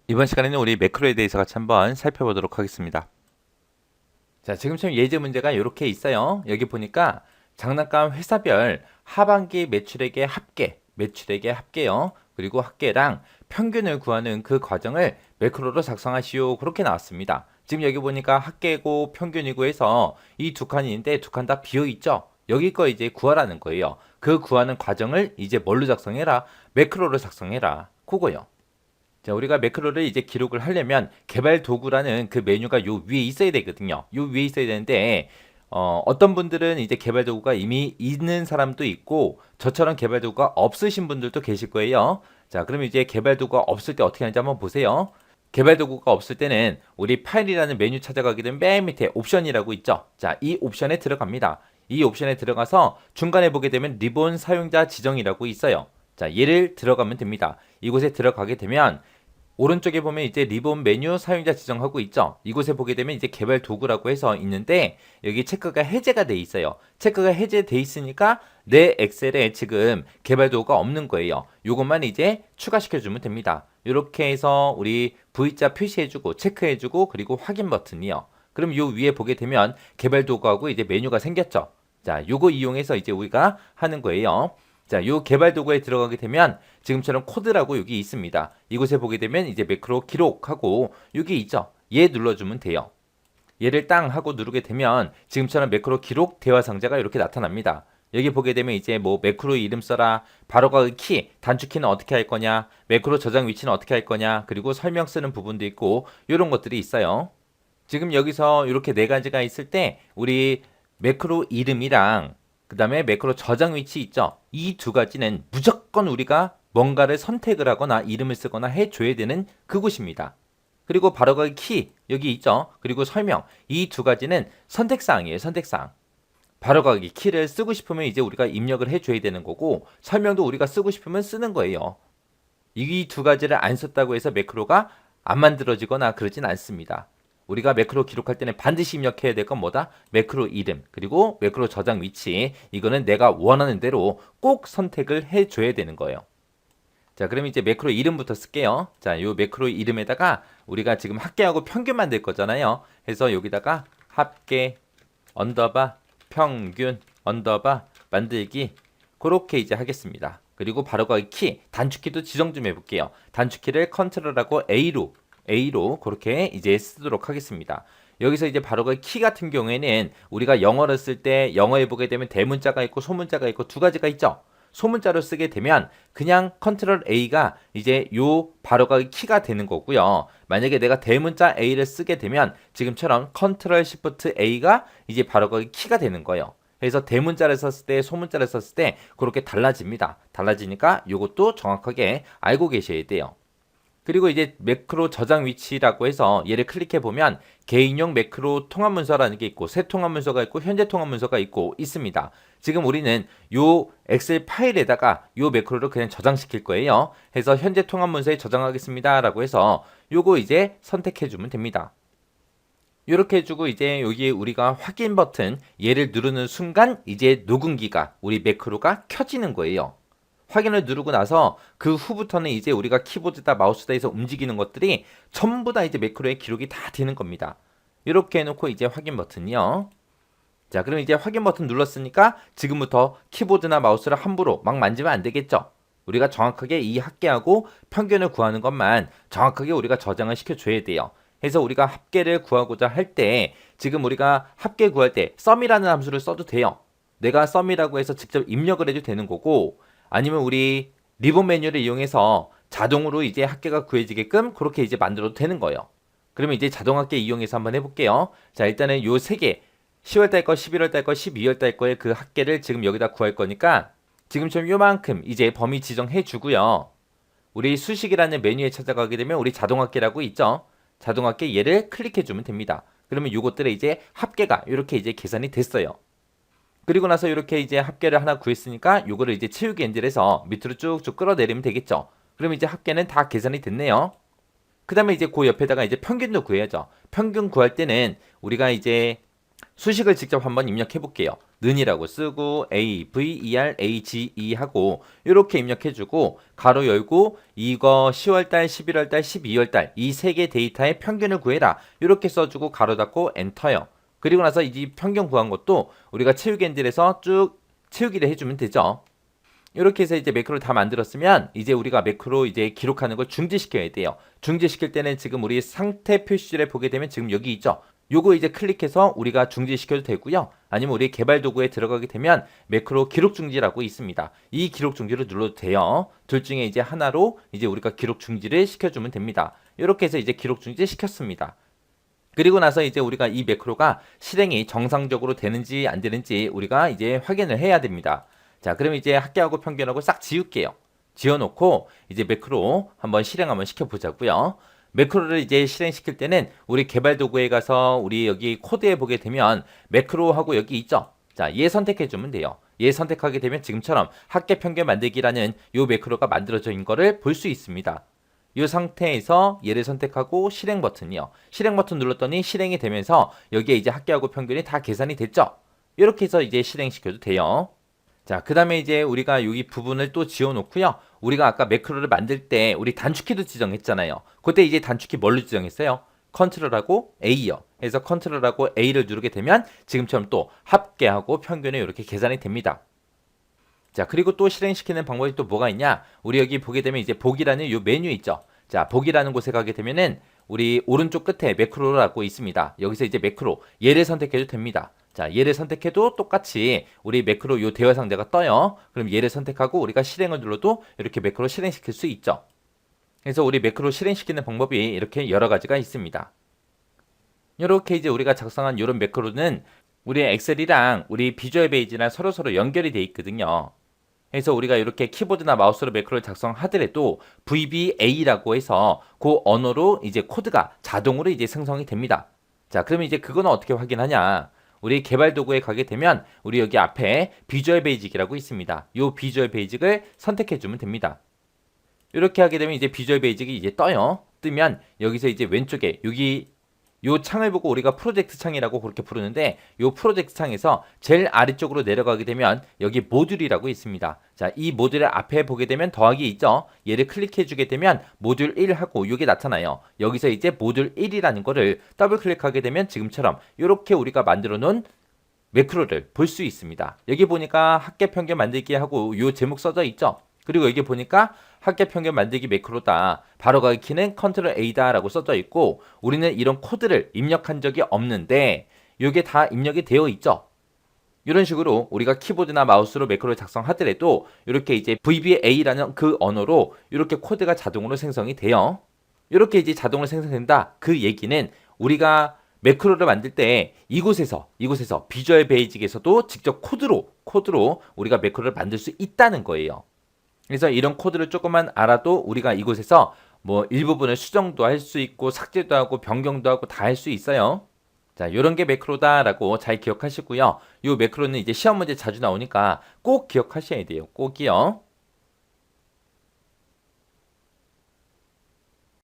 이번 시간에는 우리 매크로에 대해서 같이 한번 살펴보도록 하겠습니다. 자, 지금처럼 예제 문제가 이렇게 있어요. 여기 보니까 장난감 회사별 하반기 매출액의 합계요. 그리고 합계랑 평균을 구하는 그 과정을 매크로로 작성하시오. 그렇게 나왔습니다. 지금 여기 보니까 합계고 평균이고 해서 이 두 칸이 있는데 두 칸 다 비어 있죠. 여기 거 이제 구하라는 거예요. 그 구하는 과정을 이제 뭘로 작성해라? 매크로로 작성해라. 그거요. 자, 우리가 매크로를 이제 기록을 하려면 개발 도구라는 그 메뉴가 요 위에 있어야 되거든요. 요 위에 있어야 되는데 어떤 분들은 이제 개발 도구가 이미 있는 사람도 있고 저처럼 개발 도구가 없으신 분들도 계실 거예요. 자, 그럼 이제 개발 도구가 없을 때 어떻게 하는지 한번 보세요. 개발 도구가 없을 때는 우리 파일이라는 메뉴 찾아가게 되면 맨 밑에 옵션이라고 있죠. 자, 이 옵션에 들어갑니다. 이 옵션에 들어가서 중간에 보게 되면 리본 사용자 지정이라고 있어요. 자, 얘를 들어가면 됩니다. 이곳에 들어가게 되면 오른쪽에 보면 이제 리본 메뉴 사용자 지정하고 있죠. 이곳에 보게 되면 이제 개발 도구라고 해서 있는데 여기 체크가 해제가 돼 있어요. 체크가 해제돼 있으니까 내 엑셀에 지금 개발 도구가 없는 거예요. 이것만 이제 추가시켜 주면 됩니다. 이렇게 해서 우리 V자 표시해주고 체크해주고 그리고 확인 버튼이요. 그럼 요 위에 보게 되면 개발 도구하고 이제 메뉴가 생겼죠. 자, 요거 이용해서 이제 우리가 하는 거예요. 자, 요 개발 도구에 들어가게 되면 지금처럼 코드라고 여기 있습니다. 이곳에 보게 되면 이제 매크로 기록하고 여기 있죠. 얘 눌러주면 돼요. 얘를 땅 하고 누르게 되면 지금처럼 매크로 기록 대화 상자가 이렇게 나타납니다. 여기 보게 되면 이제 뭐 매크로 이름 써라, 바로가기 키, 단축키는 어떻게 할 거냐, 매크로 저장 위치는 어떻게 할 거냐, 그리고 설명 쓰는 부분도 있고 이런 것들이 있어요. 지금 여기서 이렇게 네 가지가 있을 때 우리 매크로 이름이랑 그 다음에 매크로 저장 위치 있죠. 이 두 가지는 무조건 우리가 뭔가를 선택을 하거나 이름을 쓰거나 해줘야 되는 그곳입니다. 그리고 바로가기 키 여기 있죠. 그리고 설명 이 두 가지는 선택사항이에요. 선택사항. 바로가기 키를 쓰고 싶으면 이제 우리가 입력을 해줘야 되는 거고 설명도 우리가 쓰고 싶으면 쓰는 거예요. 이 두 가지를 안 썼다고 해서 매크로가 안 만들어지거나 그러진 않습니다. 우리가 매크로 기록할 때는 반드시 입력해야 될 건 뭐다? 매크로 이름, 그리고 매크로 저장 위치. 이거는 내가 원하는 대로 꼭 선택을 해줘야 되는 거예요. 자, 그럼 이제 매크로 이름부터 쓸게요. 자, 요 매크로 이름에다가 우리가 지금 합계하고 평균 만들 거잖아요. 그래서 여기다가 합계 언더바 평균 언더바 만들기 그렇게 이제 하겠습니다. 그리고 바로가기 키 단축키도 지정 좀 해볼게요. 단축키를 컨트롤하고 A로 그렇게 이제 쓰도록 하겠습니다. 여기서 이제 바로가기 키 같은 경우에는 우리가 영어를 쓸 때 영어에 보게 되면 대문자가 있고 소문자가 있고 두 가지가 있죠. 소문자로 쓰게 되면 그냥 컨트롤 A가 이제 요 바로가기 키가 되는 거고요. 만약에 내가 대문자 A를 쓰게 되면 지금처럼 컨트롤 시프트 A가 이제 바로가기 키가 되는 거예요. 그래서 대문자를 썼을 때 소문자를 썼을 때 그렇게 달라집니다. 달라지니까 이것도 정확하게 알고 계셔야 돼요. 그리고 이제 매크로 저장 위치라고 해서 얘를 클릭해 보면 개인용 매크로 통합 문서라는 게 있고 새 통합 문서가 있고 현재 통합 문서가 있고 있습니다. 지금 우리는 요 엑셀 파일에다가 요 매크로를 그냥 저장시킬 거예요. 해서 현재 통합 문서에 저장하겠습니다라고 해서 요거 이제 선택해 주면 됩니다. 이렇게 해주고 이제 여기에 우리가 확인 버튼 얘를 누르는 순간 이제 녹음기가 우리 매크로가 켜지는 거예요. 확인을 누르고 나서 그 후부터는 이제 우리가 키보드다 마우스다 해서 움직이는 것들이 전부 다 이제 매크로에 기록이 다 되는 겁니다. 이렇게 해놓고 이제 확인 버튼이요. 자, 그럼 이제 확인 버튼 눌렀으니까 지금부터 키보드나 마우스를 함부로 막 만지면 안 되겠죠. 우리가 정확하게 이 합계하고 평균을 구하는 것만 정확하게 우리가 저장을 시켜줘야 돼요. 그래서 우리가 합계를 구하고자 할 때 지금 우리가 합계 구할 때 sum이라는 함수를 써도 돼요. 내가 sum이라고 해서 직접 입력을 해도 되는 거고 아니면 우리 리본 메뉴를 이용해서 자동으로 이제 합계가 구해지게끔 그렇게 이제 만들어도 되는 거예요. 그러면 이제 자동 합계 이용해서 한번 해볼게요. 자, 일단은 요 세 개 10월 달 거, 11월 달 거, 12월 달 거의 그 합계를 지금 여기다 구할 거니까 지금처럼 요만큼 이제 범위 지정해 주고요. 우리 수식이라는 메뉴에 찾아가게 되면 우리 자동 합계라고 있죠. 자동 합계 얘를 클릭해 주면 됩니다. 그러면 요것들의 이제 합계가 이렇게 이제 계산이 됐어요. 그리고 나서 이렇게 이제 합계를 하나 구했으니까 요거를 이제 채우기 엔젤에서 밑으로 쭉쭉 끌어내리면 되겠죠. 그러면 이제 합계는 다 계산이 됐네요. 그 다음에 이제 그 옆에다가 이제 평균도 구해야죠. 평균 구할 때는 우리가 이제 수식을 직접 한번 입력해 볼게요. 는이라고 쓰고 AVERAGE 하고 이렇게 입력해주고 가로 열고 이거 10월달, 11월달, 12월달 이 세 개 데이터의 평균을 구해라 이렇게 써주고 가로 닫고 엔터요. 그리고 나서 이 평균 구한 것도 우리가 채우기 엔들에서 쭉 채우기를 해주면 되죠. 이렇게 해서 이제 매크로를 다 만들었으면 이제 우리가 매크로 이제 기록하는 걸 중지시켜야 돼요. 중지시킬 때는 지금 우리 상태 표시줄에 보게 되면 지금 여기 있죠. 요거 이제 클릭해서 우리가 중지시켜도 되고요. 아니면 우리 개발 도구에 들어가게 되면 매크로 기록 중지라고 있습니다. 이 기록 중지를 눌러도 돼요. 둘 중에 이제 하나로 이제 우리가 기록 중지를 시켜주면 됩니다. 이렇게 해서 이제 기록 중지 시켰습니다. 그리고 나서 이제 우리가 이 매크로가 실행이 정상적으로 되는지 안 되는지 우리가 이제 확인을 해야 됩니다. 자, 그럼 이제 합계하고 평균하고 싹 지울게요. 지워놓고 이제 매크로 한번 실행 한번 시켜보자고요. 매크로를 이제 실행시킬 때는 우리 개발 도구에 가서 우리 여기 코드에 보게 되면 매크로하고 여기 있죠. 자, 얘 선택해주면 돼요. 얘 선택하게 되면 지금처럼 합계 평균 만들기라는 요 매크로가 만들어져 있는 거를 볼 수 있습니다. 이 상태에서 얘를 선택하고 실행 버튼이요. 실행 버튼 눌렀더니 실행이 되면서 여기에 이제 합계하고 평균이 다 계산이 됐죠. 이렇게 해서 이제 실행시켜도 돼요. 자, 그 다음에 이제 우리가 여기 부분을 또 지워놓고요. 우리가 아까 매크로를 만들 때 우리 단축키도 지정했잖아요. 그때 이제 단축키 뭘로 지정했어요? 컨트롤하고 A요. 그래서 컨트롤하고 A를 누르게 되면 지금처럼 또 합계하고 평균이 이렇게 계산이 됩니다. 자, 그리고 또 실행시키는 방법이 또 뭐가 있냐? 우리 여기 보게 되면 이제 보기라는 요 메뉴 있죠. 자, 보기라는 곳에 가게 되면은 우리 오른쪽 끝에 매크로라고 있습니다. 여기서 이제 매크로 얘를 선택해도 됩니다. 자, 얘를 선택해도 똑같이 우리 매크로 요 대화 상자가 떠요. 그럼 얘를 선택하고 우리가 실행을 눌러도 이렇게 매크로 실행시킬 수 있죠. 그래서 우리 매크로 실행시키는 방법이 이렇게 여러 가지가 있습니다. 이렇게 이제 우리가 작성한 이런 매크로는 우리 엑셀이랑 우리 비주얼 베이지랑 서로 연결이 돼 있거든요. 그래서 우리가 이렇게 키보드나 마우스로 매크로를 작성하더라도 VBA라고 해서 그 언어로 이제 코드가 자동으로 이제 생성이 됩니다. 자, 그러면 이제 그거는 어떻게 확인하냐? 우리 개발 도구에 가게 되면 우리 여기 앞에 비주얼 베이직이라고 있습니다. 이 비주얼 베이직을 선택해 주면 됩니다. 이렇게 하게 되면 이제 비주얼 베이직이 이제 떠요. 뜨면 여기서 이제 왼쪽에 여기 요 창을 보고 우리가 프로젝트 창이라고 그렇게 부르는데 요 프로젝트 창에서 제일 아래쪽으로 내려가게 되면 여기 모듈이라고 있습니다. 자, 이 모듈의 앞에 보게 되면 더하기 있죠. 얘를 클릭해 주게 되면 모듈 1 하고 요게 나타나요. 여기서 이제 모듈 1이라는 거를 더블 클릭하게 되면 지금처럼 이렇게 우리가 만들어 놓은 매크로를 볼 수 있습니다. 여기 보니까 합계 평균 만들기 하고 요 제목 써져 있죠. 그리고 여기 보니까 합계 평균 만들기 매크로다. 바로 가기 키는 컨트롤 A다 라고 써져 있고 우리는 이런 코드를 입력한 적이 없는데 이게 다 입력이 되어 있죠. 이런 식으로 우리가 키보드나 마우스로 매크로를 작성하더라도 이렇게 이제 VBA라는 그 언어로 이렇게 코드가 자동으로 생성이 돼요. 이렇게 이제 자동으로 생성된다. 그 얘기는 우리가 매크로를 만들 때 이곳에서 비주얼 베이직에서도 직접 코드로 우리가 매크로를 만들 수 있다는 거예요. 그래서 이런 코드를 조금만 알아도 우리가 이곳에서 뭐 일부분을 수정도 할 수 있고 삭제도 하고 변경도 하고 다 할 수 있어요. 자, 요런 게 매크로다라고 잘 기억하시고요. 요 매크로는 이제 시험 문제 자주 나오니까 꼭 기억하셔야 돼요. 꼭이요.